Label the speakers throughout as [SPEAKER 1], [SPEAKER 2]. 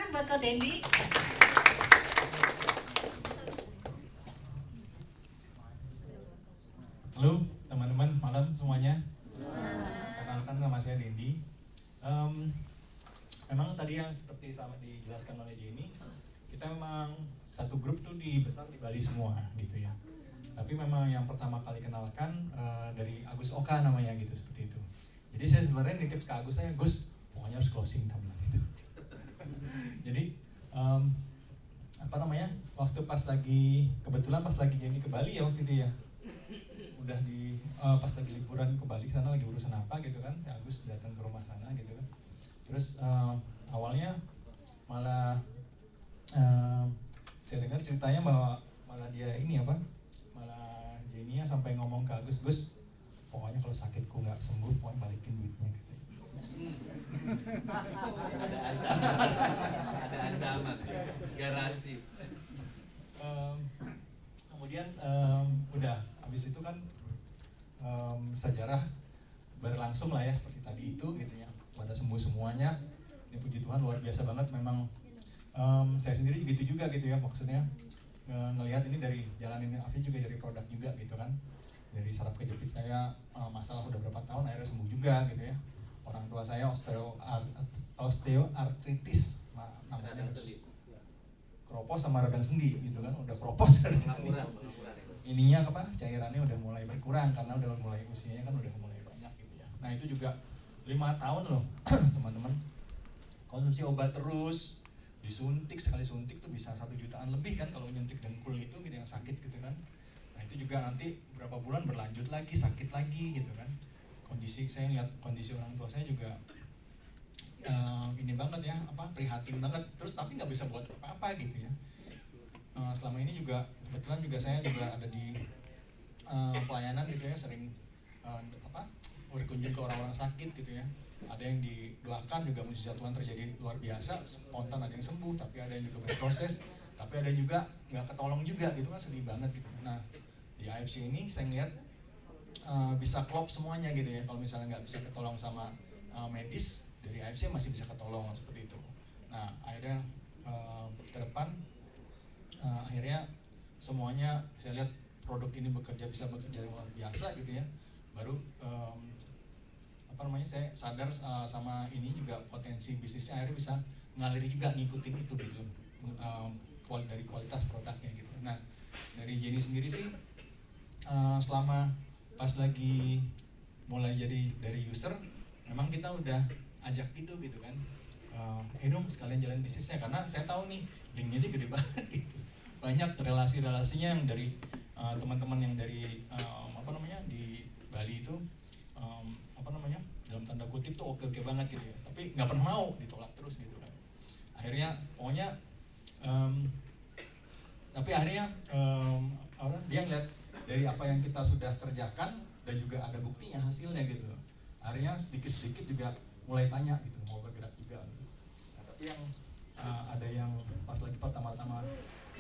[SPEAKER 1] buat Ko Dendi.
[SPEAKER 2] Halo teman-teman, malam semuanya. Kenalkan nama saya Dendi. Memang tadi yang seperti sama dijelaskan oleh Jenny, kita memang satu grup tuh besar di Bali semua gitu ya. Tapi memang yang pertama kali kenalkan dari Agus Oka namanya gitu, seperti itu. Jadi saya sebenarnya nitip ke Agus, saya Gus pokoknya harus closing tamuan gitu. Jadi waktu kebetulan pas lagi Jenny ke Bali ya waktu itu ya, udah pas lagi liburan ke Bali sana lagi urusan apa gitu kan, si Agus datang ke rumah sana gitu kan. Terus awalnya malah saya dengar ceritanya bahwa malah dia malah Jenny sampai ngomong ke Agus, Gus pokoknya kalau sakitku nggak sembuh pokoknya balikin duitnya gitu.
[SPEAKER 3] Ada ancaman, garansi.
[SPEAKER 2] Kemudian udah habis itu kan sejarah berlangsung lah ya seperti tadi itu gitu ya, pada sembuh semuanya. Ini puji Tuhan luar biasa banget memang. Saya sendiri gitu juga gitu ya, maksudnya ngelihat ini dari jalanin Afi juga dari produk juga gitu kan, dari saraf kejepit saya masalah udah berapa tahun akhirnya sembuh juga gitu ya. Orang tua saya osteoartritis namanya keropos sama radang sendi gitu kan, udah keropos ininya cairannya udah mulai berkurang karena udah mulai usianya kan udah mulai banyak gitu ya. Nah itu juga 5 tahun loh teman-teman, konsumsi obat terus, disuntik, sekali suntik tuh bisa 1 jutaan lebih kan kalau nyuntik dengkul itu gitu yang sakit gitu kan. Nah itu juga nanti berapa bulan berlanjut lagi sakit lagi gitu kan. Saya lihat kondisi orang tua saya juga ini banget ya, prihatin banget, terus tapi nggak bisa buat apa-apa gitu ya. Selama ini juga kebetulan juga saya juga ada di pelayanan gitu ya, sering berkunjung ke orang-orang sakit gitu ya. Ada yang didoakan juga mujizat Tuhan terjadi luar biasa, spontan ada yang sembuh, tapi ada yang juga berproses, tapi ada juga nggak ketolong juga gitu kan, sedih banget gitu. Nah di AFC ini saya ngeliat bisa klop semuanya gitu ya. Kalau misalnya nggak bisa ketolong sama medis, dari AFC masih bisa ketolong seperti itu. Nah akhirnya ke depan akhirnya semuanya saya lihat produk ini bisa bekerja luar biasa gitu ya. Baru saya sadar sama ini juga potensi bisnisnya akhirnya bisa ngalir juga ngikutin itu gitu, dari kualitas produknya gitu. Nah dari Jenny sendiri sih selama pas lagi mulai jadi dari user, memang kita udah ajak gitu kan, dong sekalian jalan bisnisnya, karena saya tahu nih linknya dia gede banget gitu, banyak relasi-relasinya yang dari teman-teman yang dari di Bali itu dalam tanda kutip tuh oke banget gitu ya, tapi nggak pernah mau, ditolak terus gitu kan. Akhirnya pokoknya dia ngeliat dari apa yang kita sudah kerjakan dan juga ada buktinya hasilnya gitu. Akhirnya sedikit-sedikit juga mulai tanya gitu, mau bergerak juga gitu. Nah, tapi yang ada yang pas lagi pertama-tama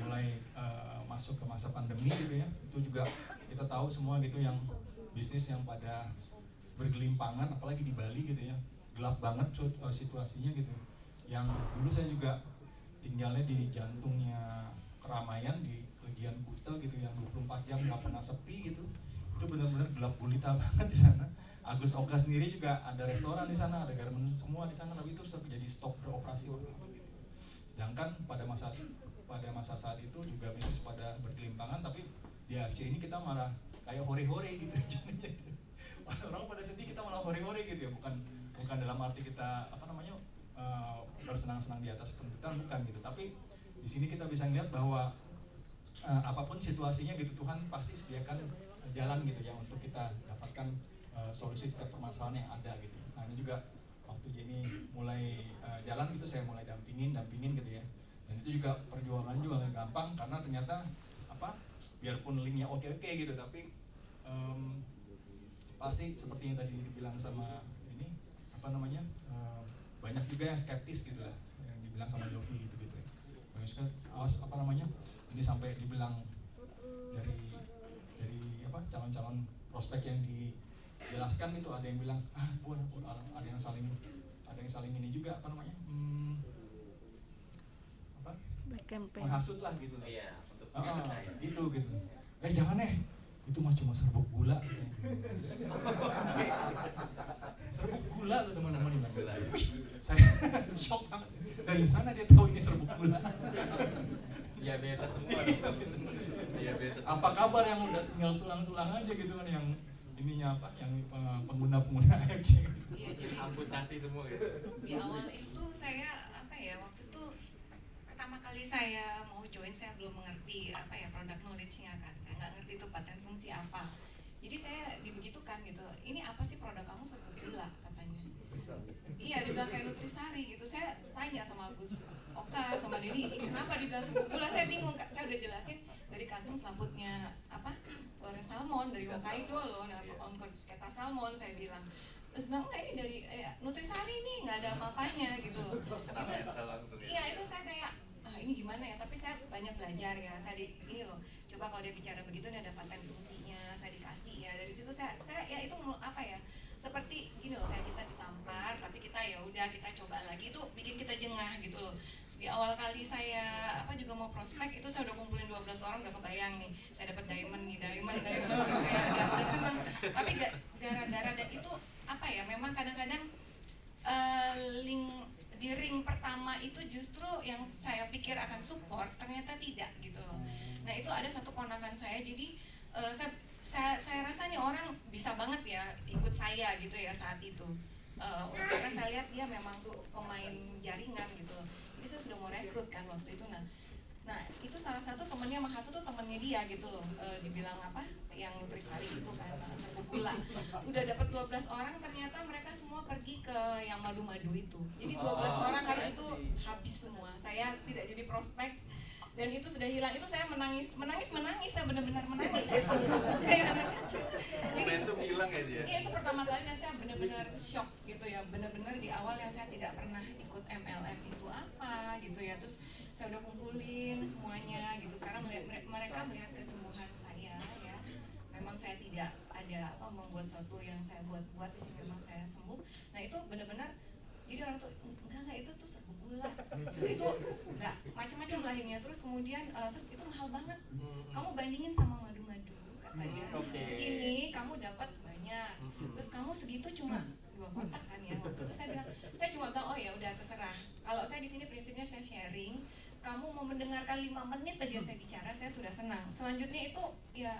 [SPEAKER 2] mulai masuk ke masa pandemi gitu ya, itu juga kita tahu semua gitu, yang bisnis yang pada bergelimpangan, apalagi di Bali gitu ya, gelap banget situasinya gitu. Yang dulu saya juga tinggalnya di jantungnya keramaian di Legian Kuta gitu, yang 24 jam nggak pernah sepi gitu. Itu benar-benar gelap gulita banget di sana. Agus Oka sendiri juga ada restoran di sana, ada garmen semua di sana, tapi itu jadi stop beroperasi. Sedangkan pada masa saat itu juga bisnis pada bergelimpangan, tapi di AFC ini kita malah kayak hore-hore gitu. Orang pada sedih, kita malah hore-hore gitu ya, bukan dalam arti kita bersenang-senang di atas penderitaan, bukan gitu, tapi di sini kita bisa lihat bahwa apapun situasinya gitu, Tuhan pasti sediakan jalan gitu ya untuk kita dapatkan solusi setiap permasalahan yang ada gitu. Nah ini juga waktu Jenny mulai jalan gitu, saya mulai dampingin gitu ya, dan itu juga perjuangan juga nggak gampang, karena ternyata biarpun linknya oke gitu, tapi pasti seperti yang tadi dibilang sama ini banyak juga yang skeptis gitu lah, yang dibilang sama Yofi gitu ya. Ini sampai dibilang dari calon-calon prospek yang dijelaskan gitu, ada yang bilang ada yang saling ini juga
[SPEAKER 1] campaign.
[SPEAKER 2] menghasut lah gitu.
[SPEAKER 3] Iya, untuk
[SPEAKER 2] Gitu. Jangan itu mah cuma serbuk gula. Serbuk gula loh teman-teman. Saya shock banget. Dari mana dia tahu ini serbuk gula?
[SPEAKER 3] Diabetes semua. Diabetes.
[SPEAKER 2] Apa kabar yang udah tinggal tulang-tulang aja gitu kan, yang ininya apa, yang pengguna-pengguna AFC.
[SPEAKER 4] Iya, jadi
[SPEAKER 3] Amputasi semua gitu.
[SPEAKER 4] di awal itu saya waktu itu pertama kali saya mau join, saya belum mengerti product knowledge-nya kan, saya nggak ngerti itu paten fungsi apa. Jadi saya dibegitukan gitu, ini apa sih produk kamu, serbuk gula katanya. Iya, dibilang kayak Nutrisari gitu. Saya tanya sama Gus Oka sama Dedi, kenapa dibilang serbuk gula, saya bingung Kak. Saya udah jelasin dari kantong selaputnya Flores Salmon dari Hokkaido loh, Onkorsketa Salmon, saya bilang. Terus bilang, ini dari Nutrisari nih, nggak ada apa-apanya gitu. Itu saya kayak, ini gimana ya, tapi saya banyak belajar ya, ini loh, coba kalau dia bicara begitu, nih ada paten fungsinya, saya dikasih ya, dari situ saya itu seperti gini loh, kayak kita ditampar, tapi kita ya udah, kita coba lagi, itu bikin kita jengah gitu loh. Di awal kali saya juga mau prospek, itu saya udah kumpulin 12 orang, udah kebayang nih, saya dapat diamond kayak udah seneng. Tapi gara-gara dan itu memang kadang-kadang di ring pertama itu justru yang saya pikir akan support ternyata tidak gitu loh. Nah itu ada satu ponakan saya, jadi saya rasa nih orang bisa banget ya ikut saya gitu ya saat itu, karena saya lihat dia memang pemain jaringan gitu loh. Jadi saya sudah mau rekrut kan waktu itu. Nah itu salah satu temennya Mahasu tuh temennya dia gitu loh, dibilang yang Nutrisari itu kan, serbuk gula. Udah dapat 12 orang, ternyata mereka semua pergi ke yang madu-madu itu. Jadi 12 orang hari itu habis semua. Saya tidak jadi prospek dan itu sudah hilang. Itu saya menangis, saya benar-benar menangis ya. Kayak anak kecil.
[SPEAKER 3] Momentum hilang ya dia.
[SPEAKER 4] Iya, itu pertama kali dan saya benar-benar shock gitu ya. Benar-benar di awal yang saya tidak pernah ikut MLM itu apa gitu ya. Terus saya udah kumpulin semuanya gitu karena mereka melihat kesembuhan saya ya. Memang saya tidak ada membuat sesuatu yang saya buat di sini, memang saya sembuh. Nah itu benar-benar, jadi orang tuh enggak itu tuh serbuk gula, terus itu enggak macam-macam lahirnya. Terus kemudian terus itu mahal banget, kamu bandingin sama madu-madu katanya, segini kamu dapat banyak, terus kamu segitu cuma 2 kotak kan ya. Waktu itu saya cuma bilang, oh ya udah terserah, kalau saya di sini prinsipnya saya sharing, kamu mau mendengarkan 5 menit aja saya bicara, saya sudah senang. Selanjutnya itu ya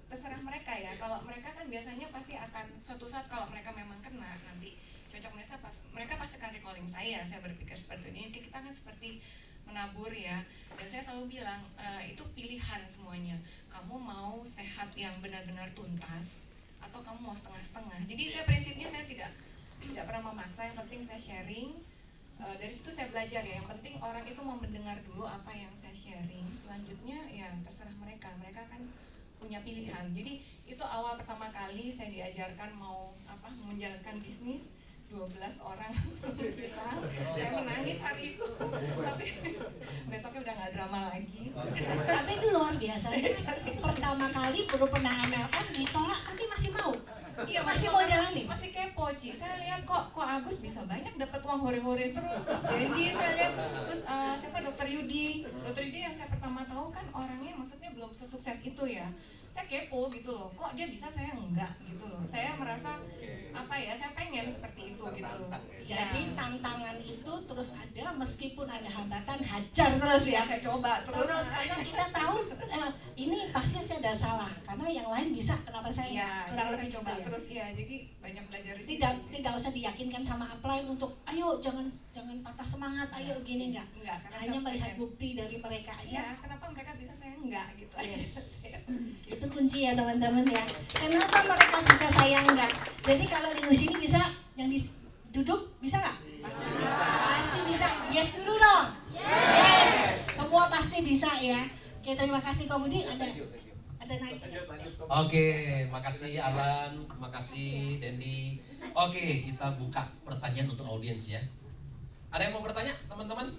[SPEAKER 4] terserah mereka ya. Kalau mereka kan biasanya pasti akan suatu saat kalau mereka memang kena nanti cocok mereka pasti akan recalling saya berpikir seperti ini. Kita kan seperti menabur ya. Dan saya selalu bilang itu pilihan semuanya. Kamu mau sehat yang benar-benar tuntas atau kamu mau setengah-setengah. Jadi saya prinsipnya saya tidak pernah memaksa, yang penting saya sharing. Dari situ saya belajar ya, yang penting orang itu mau mendengar dulu apa yang saya sharing. Selanjutnya ya terserah mereka kan punya pilihan. Jadi itu awal pertama kali saya diajarkan mau menjalankan bisnis, 12 orang langsung bilang, saya menangis hari itu, tapi besoknya udah nggak drama lagi.
[SPEAKER 5] Tapi itu luar biasa. Pertama kali baru pernah MLM ditolak, tapi masih mau.
[SPEAKER 4] Iya,
[SPEAKER 5] masih mau jalani.
[SPEAKER 4] Masih kepo, Ci. Saya lihat kok Agus bisa banyak dapat uang hore-hore terus. Jadi saya lihat terus siapa Dokter Yudi yang saya pertama tahu kan orangnya maksudnya belum sesukses itu ya. Saya kepo gitu loh, kok dia bisa saya enggak gitu loh. Saya merasa saya pengen seperti itu gitu loh.
[SPEAKER 5] Jadi tantangan itu terus ada, meskipun ada hambatan, hajar terus ya.
[SPEAKER 4] Saya coba terus
[SPEAKER 5] karena kita tahu ini pasti saya ada salah, karena yang lain bisa, kenapa saya kurang lebih
[SPEAKER 4] coba
[SPEAKER 5] ya.
[SPEAKER 4] Terus ya, jadi banyak belajar di sini.
[SPEAKER 5] Tidak usah diyakinkan sama upline untuk ayo jangan patah semangat, ayo gini enggak. Hanya melihat bukti dari mereka aja.
[SPEAKER 4] Ya, kenapa mereka bisa saya enggak gitu.
[SPEAKER 5] Yes. Itu kunci ya teman-teman ya. Kenapa mereka bisa saya enggak? Jadi kalau di sini bisa, yang duduk bisa nggak? Pasti bisa. Yes dulu dong. Yes. Semua pasti bisa ya. Oke, terima kasih Komudi. Ada naik.
[SPEAKER 6] Oke, makasih Alan, makasih Dendi. Oke, kita buka pertanyaan untuk audiens ya. Ada yang mau bertanya, teman-teman?